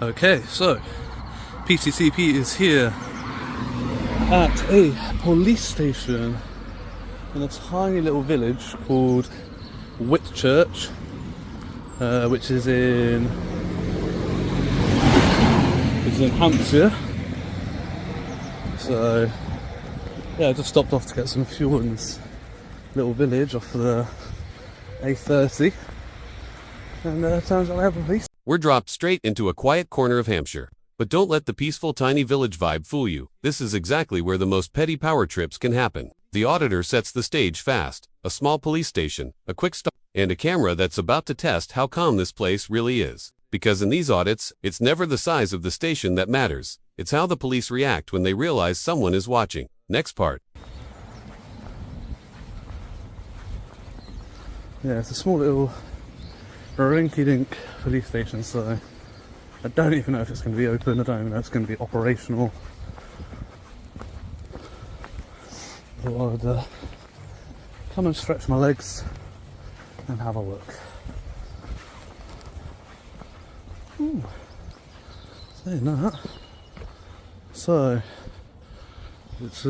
Okay, so PCCP is here at a police station in a tiny little village called Whitchurch, which is in Hampshire. So yeah, I just stopped off to get some fuel in this little village off the A30, and turns out I have a police. We're dropped straight into a quiet corner of Hampshire. But don't let the peaceful tiny village vibe fool you. This is exactly where the most petty power trips can happen. The Auditor sets the stage fast. A small police station, a quick stop, and a camera that's about to test how calm this place really is. Because in these audits, it's never the size of the station that matters. It's how the police react when they realize someone is watching. Next part. Yeah, it's a small little rinky-dink police station, so I don't even know if it's going to be open. I don't even know if it's going to be operational. But I'd come and stretch my legs and have a look. Ooh. Saying that, so it's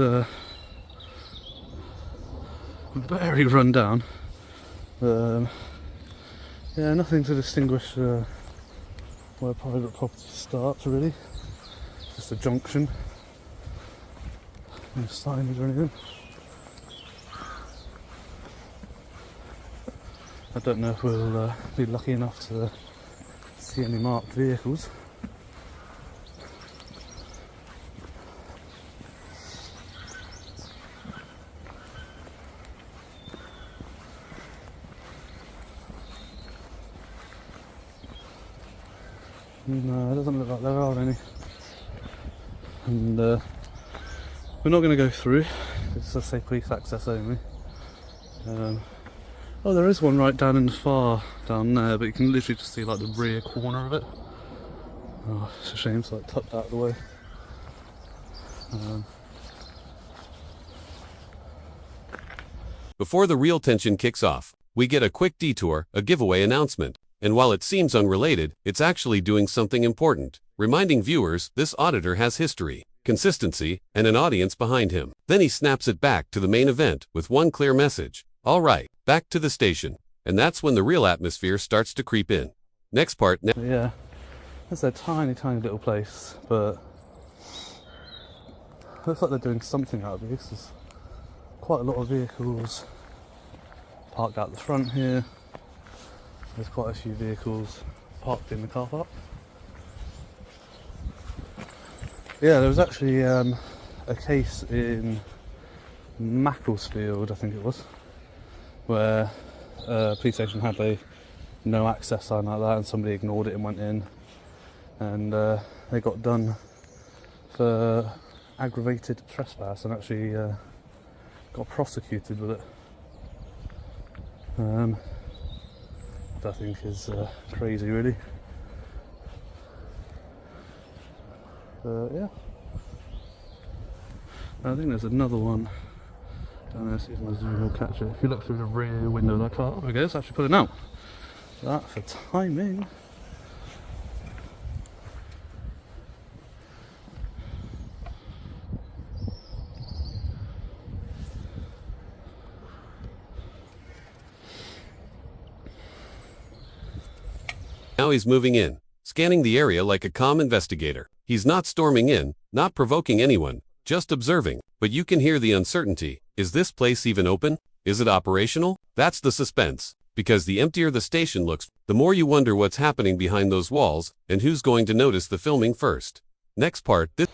very run down. Yeah, nothing to distinguish where private property starts, really. Just a junction. No signage or anything. I don't know if we'll be lucky enough to see any marked vehicles. No, it doesn't look like there are any. And we're not going to go through. It does say police access only. Oh, there is one right down in the far down there, but you can literally just see like the rear corner of it. Oh, it's a shame it's like tucked out of the way. Before the real tension kicks off, we get a quick detour, a giveaway announcement. And while it seems unrelated, it's actually doing something important, reminding viewers this auditor has history, consistency, and an audience behind him. Then he snaps it back to the main event with one clear message. All right, back to the station. And that's when the real atmosphere starts to creep in. Next part. Yeah, it's a tiny, tiny little place, but looks like they're doing something out of this. There's quite a lot of vehicles parked out the front here. There's quite a few vehicles parked in the car park. Yeah, there was actually a case in Macclesfield, I think it was, where a police station had a no access sign like that, and somebody ignored it and went in, and they got done for aggravated trespass and actually got prosecuted with it. I think is crazy, really. Yeah. I think there's another one down there. See if my zoom will catch it. If you look through the rear window of that car, there we go. It's actually pulling out. That for timing. Now he's moving in, scanning the area like a calm investigator. He's not storming in, not provoking anyone, just observing. But you can hear the uncertainty. Is this place even open? Is it operational? That's the suspense. Because the emptier the station looks, the more you wonder what's happening behind those walls, and who's going to notice the filming first. Next part. So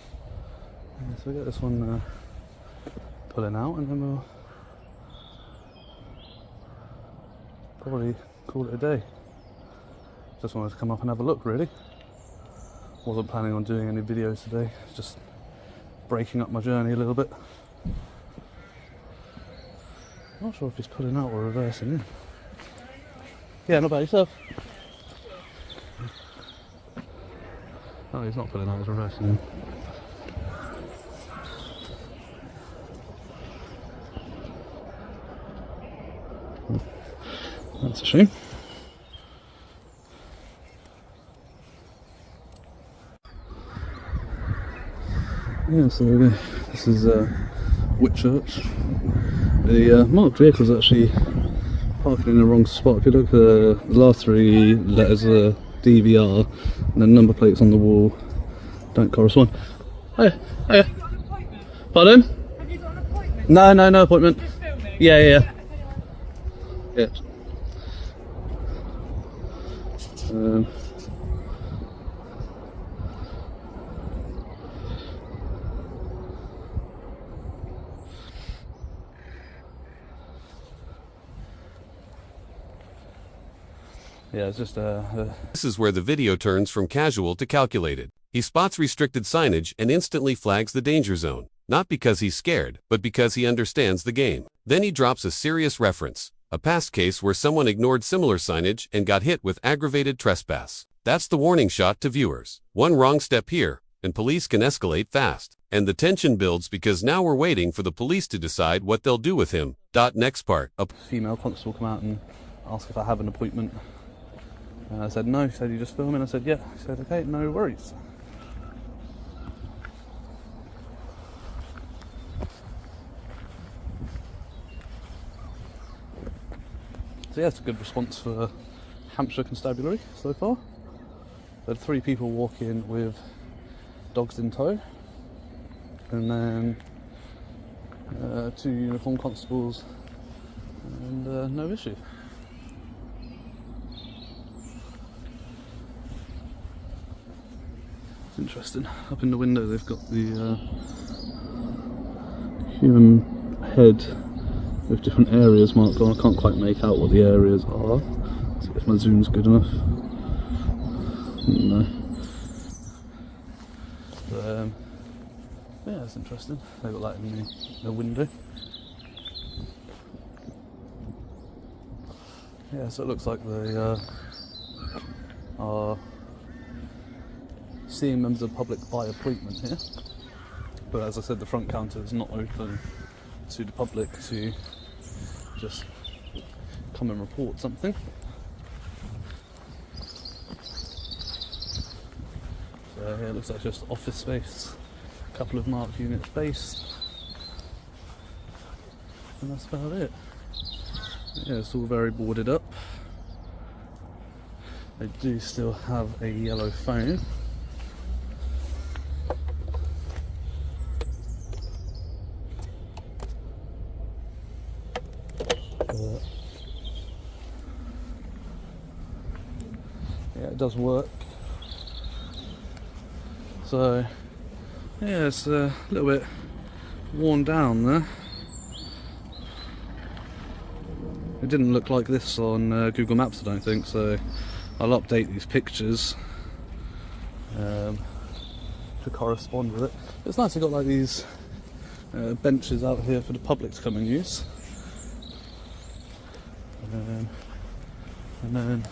we got this one pulling out, and then we'll probably call it a day. Just wanted to come up and have a look, really. Wasn't planning on doing any videos today, just breaking up my journey a little bit. Not sure if he's pulling out or reversing in. Yeah, not bad. Yourself? Oh, he's not pulling out, he's reversing in. That's a shame. Yeah, so there we go. This is Whitchurch. The marked vehicle is actually parking in the wrong spot. If you look at the last three letters are DVR, and the number plates on the wall don't correspond. Hiya, hiya. Pardon? Have you got an appointment? No appointment. Just filming? Yeah. Yeah, it's just This is where the video turns from casual to calculated. He spots restricted signage and instantly flags the danger zone. Not because he's scared, but because he understands the game. Then he drops a serious reference. A past case where someone ignored similar signage and got hit with aggravated trespass. That's the warning shot to viewers. One wrong step here, and police can escalate fast. And the tension builds because now we're waiting for the police to decide what they'll do with him. Next part. A female constable come out and ask if I have an appointment. I said no. He said, you just filming? I said yeah. He said okay, no worries. So yeah, it's a good response for Hampshire Constabulary so far. There had 3 people walk in with dogs in tow, and then 2 uniformed constables, and no issue. It's interesting. Up in the window they've got the human head with different areas marked on. I can't quite make out what the areas are. See if my zoom's good enough. No. But, yeah, it's interesting. They've got that in the window. Yeah, so it looks like they are seeing members of the public by appointment here. But as I said, the front counter is not open to the public to just come and report something. So yeah, it looks like just office space, a couple of marked units based, and that's about it. Yeah, it's all very boarded up. They do still have a yellow phone. Yeah, it does work. So yeah, it's a little bit worn down there. It didn't look like this on Google Maps, I don't think, so I'll update these pictures to correspond with it. It's nice they've got like these benches out here for the public to come and use. And then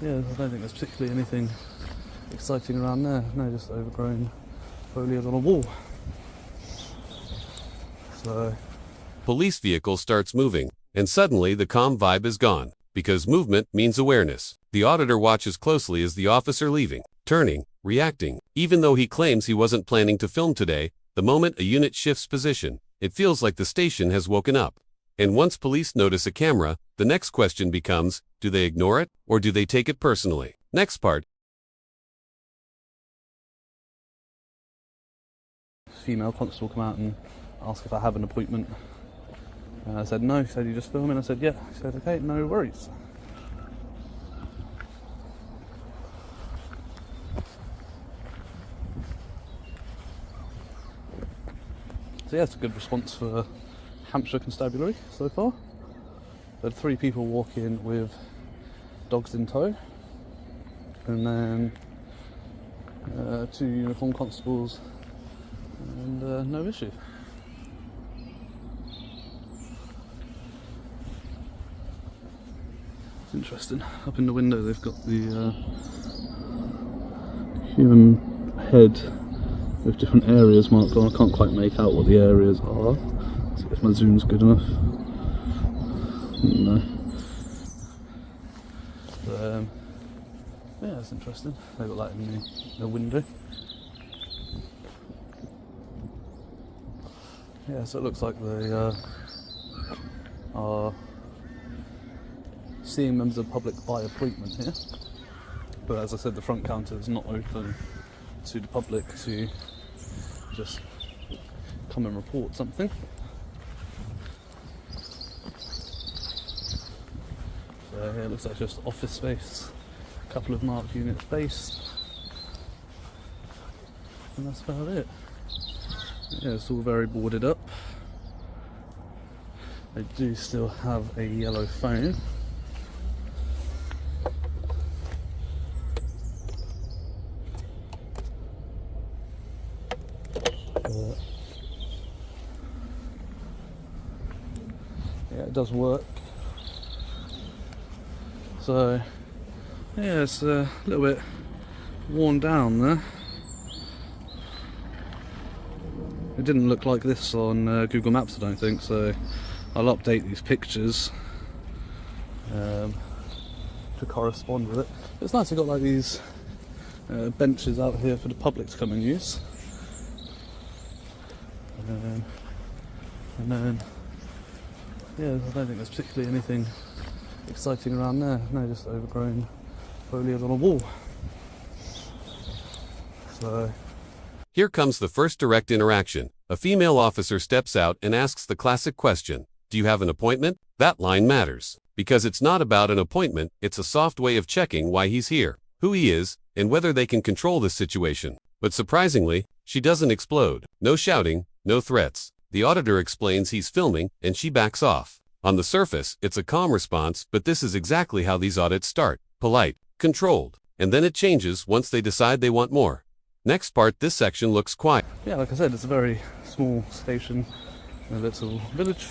yeah, I don't think there's particularly anything exciting around there. No, just overgrown foliage on a wall. So police vehicle starts moving, and suddenly the calm vibe is gone, because movement means awareness. The auditor watches closely as the officer leaving, turning, reacting. Even though he claims he wasn't planning to film today, the moment a unit shifts position, it feels like the station has woken up. And once police notice a camera, the next question becomes, do they ignore it, or do they take it personally? Next part. Female constable come out and ask if I have an appointment. I said no. He said, you just filming? I said yeah. He said okay, no worries. So yeah, it's a good response for Hampshire Constabulary so far. There had 3 people walk in with dogs in tow, and then 2 uniformed constables, and no issue. It's interesting. Up in the window they've got the human head with different areas marked on. I can't quite make out what the areas are. See if my zoom's good enough. No. But, yeah, it's interesting. They've got that in the window. Yeah, so it looks like they are seeing members of the public by appointment here. But as I said, the front counter is not open to the public to just come and report something. So yeah, it looks like just office space, a couple of marked units based, and that's about it. Yeah, it's all very boarded up. They do still have a yellow phone. Yeah, it does work. So yeah, it's a little bit worn down there. It didn't look like this on Google Maps, I don't think, so I'll update these pictures to correspond with it. It's nice they've got like these benches out here for the public to come and use. And then, yeah, I don't think there's particularly anything exciting around there. No, just overgrown foliage on a wall. So Here comes the first direct interaction. A female officer steps out and asks the classic question, "Do you have an appointment?" That line matters, because it's not about an appointment, it's a soft way of checking why he's here, who he is, and whether they can control this situation. But surprisingly, she doesn't explode. No shouting, no threats. The auditor explains he's filming, and she backs off. On the surface, it's a calm response, but this is exactly how these audits start. Polite, controlled, and then it changes once they decide they want more. Next part, this section looks quiet. yeah, like I said, it's a very small station in a little village.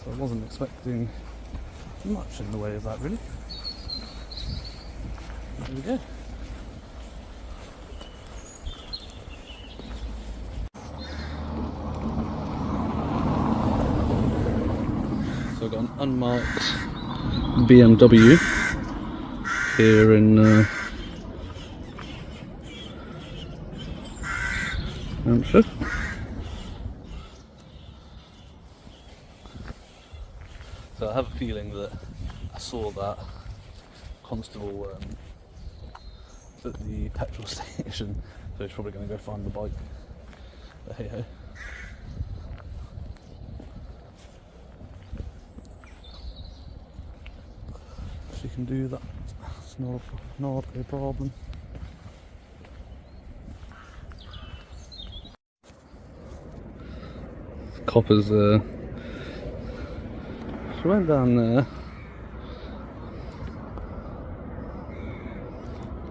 So I wasn't expecting much in the way of that, really. There we go. So I've got an unmarked BMW here in Hampshire. So I have a feeling that I saw that constable at the petrol station, so he's probably going to go find the bike. But hey ho. She can do that. It's not a problem. Coppers she went down there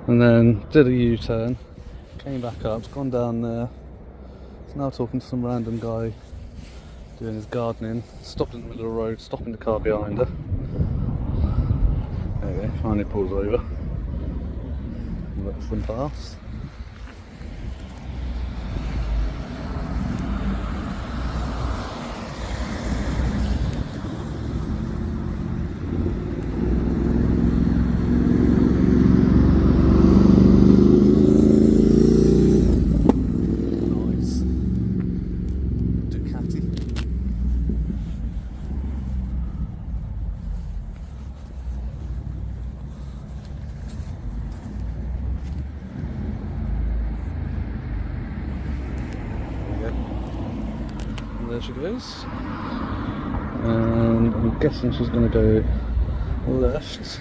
and then did a U-turn, came back up, gone down there. It's now talking to some random guy doing his gardening, stopped in the middle of the road, stopping the car behind her. There you go, finally pulls over, lets them pass. There she goes, and I'm guessing she's going to go left.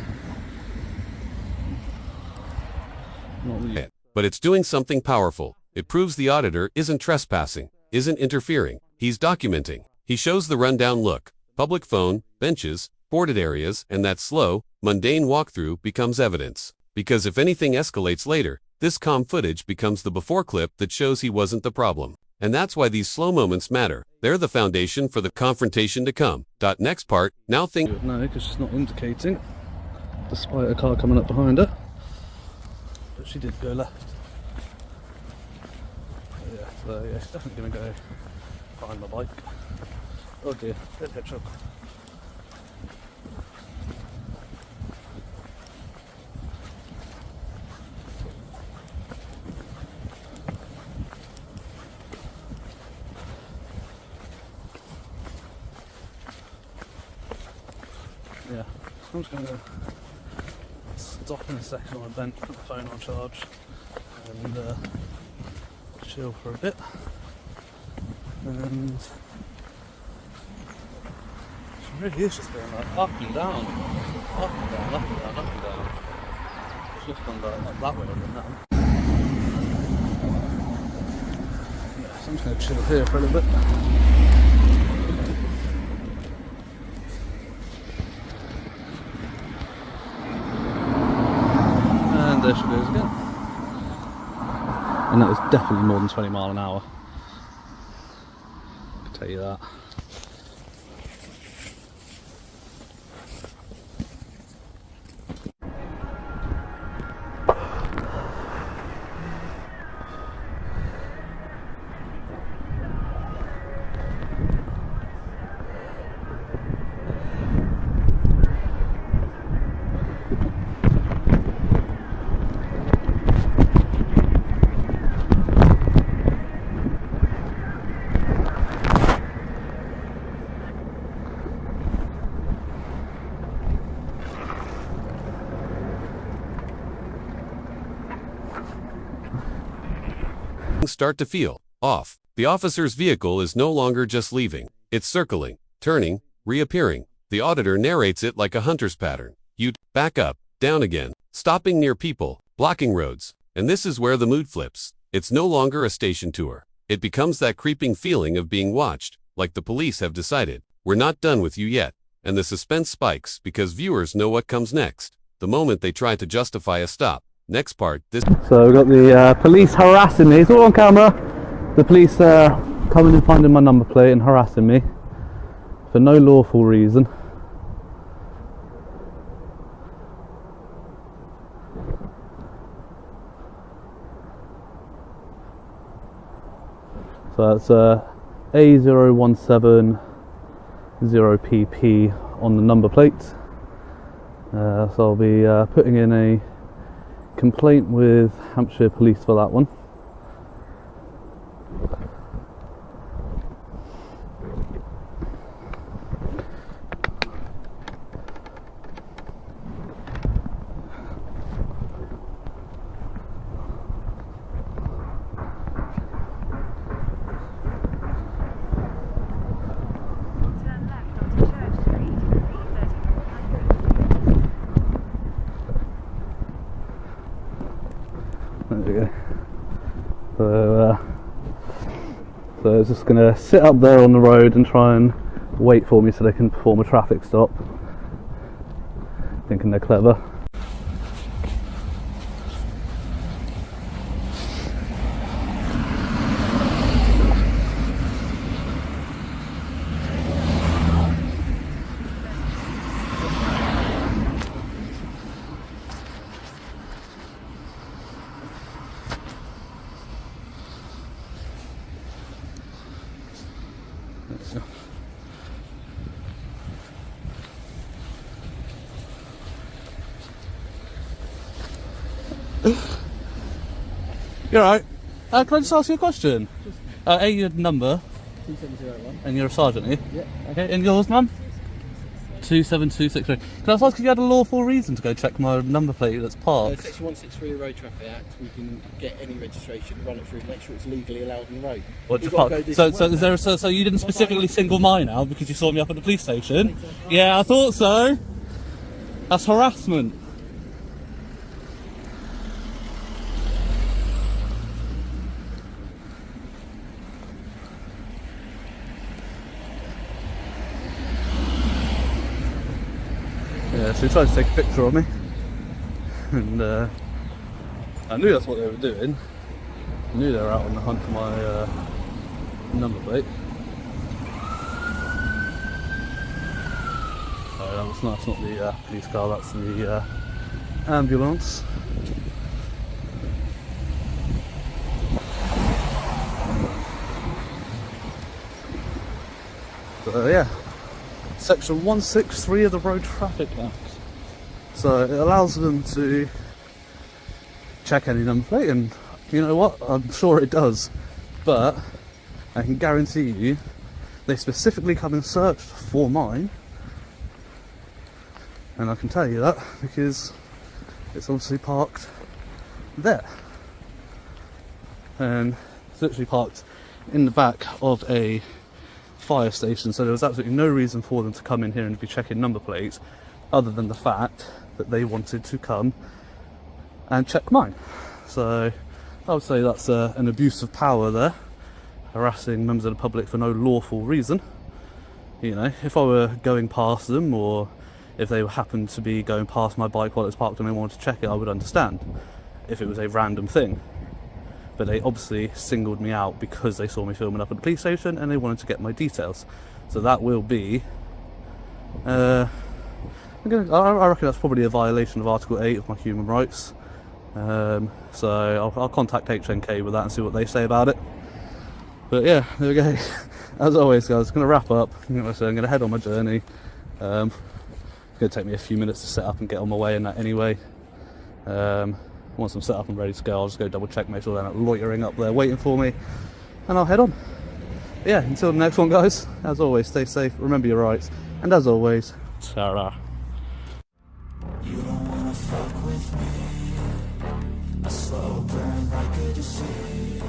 Not yet. But it's doing something powerful. It proves the auditor isn't trespassing, isn't interfering, he's documenting. He shows the rundown look, public phone, benches, boarded areas, and that slow, mundane walkthrough becomes evidence. Because if anything escalates later, this calm footage becomes the before clip that shows he wasn't the problem. And that's why these slow moments matter. They're the foundation for the confrontation to come. Next part, now think. No, because she's not indicating, despite a car coming up behind her. But she did go left. Yeah, so yeah, she's definitely going to go find my bike. Oh dear, dead hedgehog. I'm just going to stop in a second on a bench, put the phone on charge, and chill for a bit. And it really is just going like up and down, up and down, up and down, up and down. It's just gone like that way up and down. Yeah, so I'm just going to chill here for a little bit. And there she goes again. And that was definitely more than 20 mile an hour. I can tell you that. Start to feel off. The officer's vehicle is no longer just leaving. It's circling, turning, reappearing. The auditor narrates it like a hunter's pattern. You back up, down again, stopping near people, blocking roads. And this is where the mood flips. It's no longer a station tour. It becomes that creeping feeling of being watched, like the police have decided, we're not done with you yet. And the suspense spikes because viewers know what comes next. The moment they try to justify a stop. Next part, this... So we've got the police harassing me. It's all on camera. The police coming and finding my number plate and harassing me for no lawful reason. So that's A0170PP on the number plate. So I'll be putting in a complaint with Hampshire Police for that one. There we go. So it's just going to sit up there on the road and try and wait for me so they can perform a traffic stop. Thinking they're clever. You're right. Can I just ask you a question? Your number. 2701. And you're a sergeant, are you? Yeah. Okay, and yours, mum? 27263. Can I just ask if you had a lawful reason to go check my number plate that's parked? Section 163 of the Road Traffic Act, we can get any registration, run it through, make sure it's legally allowed on the road. What, to park? So you didn't specifically single mine out because you saw me up at the police station? Yeah, I thought so. That's harassment. Yeah, so he tried to take a picture of me, and I knew that's what they were doing. I knew they were out on the hunt for my number plate. Oh, that's not the police car, that's the ambulance. So yeah. Section 163 of the Road Traffic Act. So it allows them to check any number plate, and you know what? I'm sure it does. But I can guarantee you, they specifically come and searched for mine. And I can tell you that because it's obviously parked there. And it's literally parked in the back of a fire station, so there was absolutely no reason for them to come in here and be checking number plates other than the fact that they wanted to come and check mine. So I would say that's an abuse of power there, harassing members of the public for no lawful reason. You know, if I were going past them, or if they happened to be going past my bike while it was parked and they wanted to check it, I would understand if it was a random thing. But they obviously singled me out because they saw me filming up at the police station and they wanted to get my details. So that will be, I reckon that's probably a violation of Article 8 of my human rights. So I'll contact HNK with that and see what they say about it. But yeah, there we go. As always, guys, I'm going to wrap up. I'm going to head on my journey. It's going to take me a few minutes to set up and get on my way in that anyway. Once I'm set up and ready to go, I'll just go double check, make sure they're not loitering up there waiting for me, and I'll head on. But yeah, until the next one, guys, as always, stay safe, remember your rights, and as always, ta-ra. You don't wanna fuck with me. A slow burn like a disease.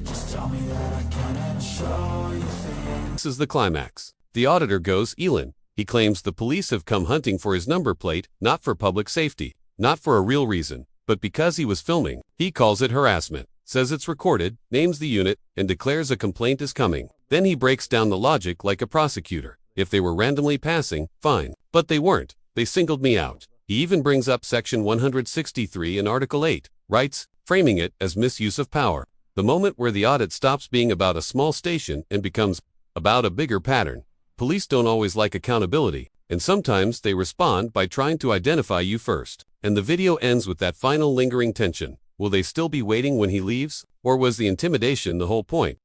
Just tell me that I can and show you things. This is the climax. The auditor goes Elin. He claims the police have come hunting for his number plate, not for public safety, not for a real reason, but because he was filming. He calls it harassment, says it's recorded, names the unit, and declares a complaint is coming. Then he breaks down the logic like a prosecutor. If they were randomly passing, fine. But they weren't. They singled me out. He even brings up Section 163 in Article 8, writes, framing it as misuse of power. The moment where the audit stops being about a small station and becomes about a bigger pattern. Police don't always like accountability, and sometimes they respond by trying to identify you first. And the video ends with that final lingering tension. Will they still be waiting when he leaves? Or was the intimidation the whole point?